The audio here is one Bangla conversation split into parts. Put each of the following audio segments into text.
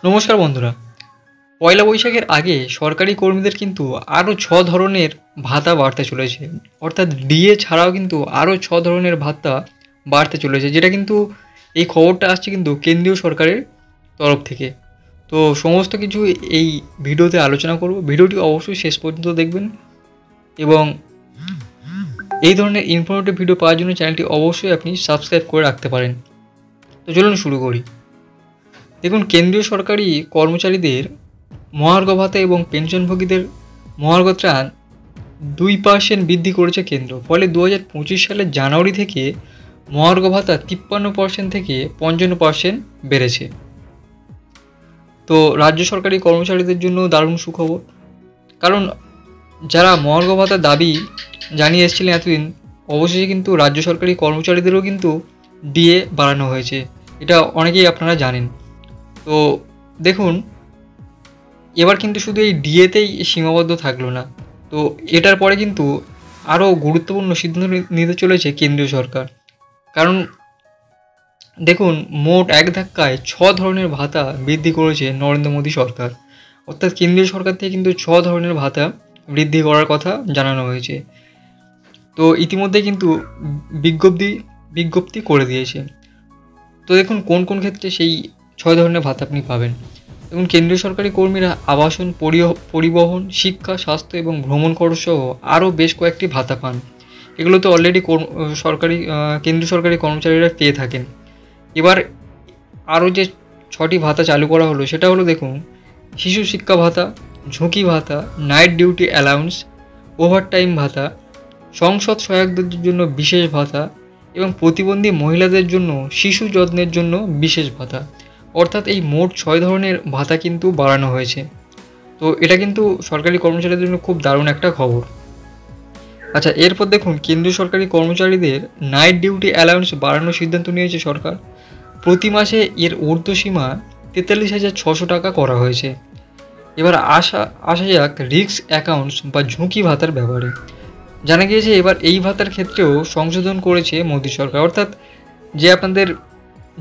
নমস্কার বন্ধুরা। পয়লা বৈশাখের আগে সরকারি কর্মীদের কিন্তু আরও 6 ধরনের ভাতা বাড়তে চলেছে। অর্থাৎ ডিএ ছাড়াও কিন্তু আরও 6 ধরনের ভাতা বাড়তে চলেছে, যেটা কিন্তু এই খবরটা আসছে কিন্তু কেন্দ্রীয় সরকারের তরফ থেকে। তো সমস্ত কিছু এই ভিডিওতে আলোচনা করব। ভিডিওটি অবশ্যই শেষ পর্যন্ত দেখবেন এবং এই ধরনের ইনফরমেটিভ ভিডিও পাওয়ার জন্য চ্যানেলটি অবশ্যই আপনি সাবস্ক্রাইব করে রাখতে পারেন। তো চলুন শুরু করি। দেখুন, কেন্দ্রীয় সরকারি কর্মচারীদের মহার্ঘ ভাতা এবং পেনশনভোগীদের মহার্ঘ ত্রাণ 2% বৃদ্ধি করেছে কেন্দ্র। ফলে 2025 সালের জানুয়ারি থেকে মহার্ঘ ভাতা 53% থেকে 55% বেড়েছে। তো রাজ্য সরকারি কর্মচারীদের জন্য দারুণ সুখবর, কারণ যারা মহার্ঘ ভাতার দাবি জানিয়ে এসেছিলেন এতদিন, অবশেষে কিন্তু রাজ্য সরকারি কর্মচারীদেরও কিন্তু ডিএ বাড়ানো হয়েছে। এটা অনেকেই আপনারা জানেন। তো দেখুন, এবার কিন্তু শুধু এই ডিএতেই সীমাবদ্ধ থাকলো না। তো এটার পরে কিন্তু আরও গুরুত্বপূর্ণ সিদ্ধান্ত নিতে চলেছে কেন্দ্রীয় সরকার। কারণ দেখুন, মোট এক ধাক্কায় 6 ধরনের ভাতা বৃদ্ধি করেছে নরেন্দ্র মোদী সরকার। অর্থাৎ কেন্দ্রীয় সরকার থেকে কিন্তু 6 ধরনের ভাতা বৃদ্ধি করার কথা জানানো হয়েছে। তো ইতিমধ্যে কিন্তু বিজ্ঞপ্তি করে দিয়েছে। তো দেখুন কোন কোন ক্ষেত্রে সেই 6 ধরনের ভাতা আপনি পাবেন। এবং কেন্দ্রীয় সরকারি কর্মীরা আবাসন, পরিবহন, শিক্ষা, স্বাস্থ্য এবং ভ্রমণ খরচ সহ আরও বেশ কয়েকটি ভাতা পান। এগুলো তো অলরেডি কেন্দ্রীয় সরকারি কর্মচারীরা পেয়ে থাকেন। এবার আরও যে 6টি ভাতা চালু করা হলো সেটা হলো, দেখুন, শিশু শিক্ষা ভাতা, ঝুঁকি ভাতা, নাইট ডিউটি অ্যালাউন্স, ওভারটাইম ভাতা, সংসদ সহায়কদের জন্য বিশেষ ভাতা এবং প্রতিবন্ধী মহিলাদের জন্য শিশু যত্নের জন্য বিশেষ ভাতা। অর্থাৎ এই মোট 6 ধরনের ভাতা কিন্তু বাড়ানো হয়েছে। তো এটা কিন্তু সরকারি কর্মচারীদের জন্য খুব দারুণ একটা খবর। আচ্ছা, এরপর দেখুন, কেন্দ্রীয় সরকারি কর্মচারীদের নাইট ডিউটি অ্যালাউন্স বাড়ানোর সিদ্ধান্ত নিয়েছে সরকার। প্রতি মাসে এর ঊর্ধ্বসীমা 43,600 টাকা করা হয়েছে। এবার আসা যাক রিস্ক অ্যাকাউন্টস বা ঝুঁকি ভাতার ব্যাপারে। জানা গিয়েছে এবার এই ভাতার ক্ষেত্রেও সংশোধন করেছে মোদী সরকার। অর্থাৎ যে আপনাদের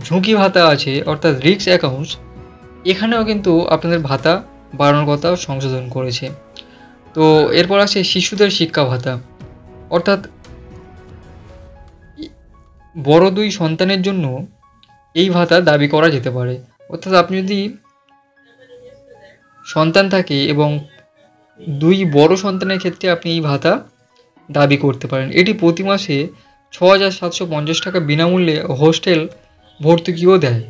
ঝুঁকি ভাতা আছে, অর্থাৎ রিস্ক অ্যাকাউন্টস, এখানেও কিন্তু আপনাদের ভাতা বাড়ানোর কথা সংশোধন করেছে। তো এরপর আছে শিশুদের শিক্ষা ভাতা। অর্থাৎ বড় 2 সন্তানের জন্য এই ভাতা দাবি করা যেতে পারে। অর্থাৎ আপনি যদি সন্তান থাকে এবং 2 বড় সন্তানের ক্ষেত্রে আপনি এই ভাতা দাবি করতে পারেন। এটি প্রতি মাসে 6,750 টাকা বিনামূল্যে হোস্টেল ভর্তুকিও দেয়।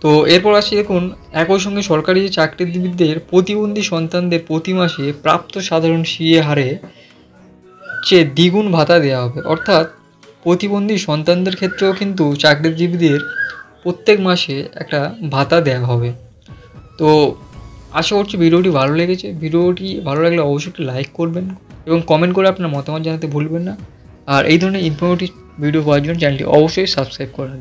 তো এরপর আসি, দেখুন, একই সঙ্গে সরকারি চাকরিজীবীদের প্রতিবন্ধী সন্তানদের প্রতি মাসে প্রাপ্ত সাধারণ সিএ হারে চেয়ে দ্বিগুণ ভাতা দেওয়া হবে। অর্থাৎ প্রতিবন্ধী সন্তানদের ক্ষেত্রেও কিন্তু চাকরিজীবীদের প্রত্যেক মাসে একটা ভাতা দেওয়া হবে। তো আশা করছি ভিডিওটি ভালো লেগেছে। ভিডিওটি ভালো লাগলে অবশ্যই একটু লাইক করবেন এবং কমেন্ট করে আপনার মতামত জানাতে ভুলবেন না। আর এই ধরনের ইনফরমেটিভ ভিডিও পাওয়ার জন্য চ্যানেলটি অবশ্যই সাবস্ক্রাইব করবেন।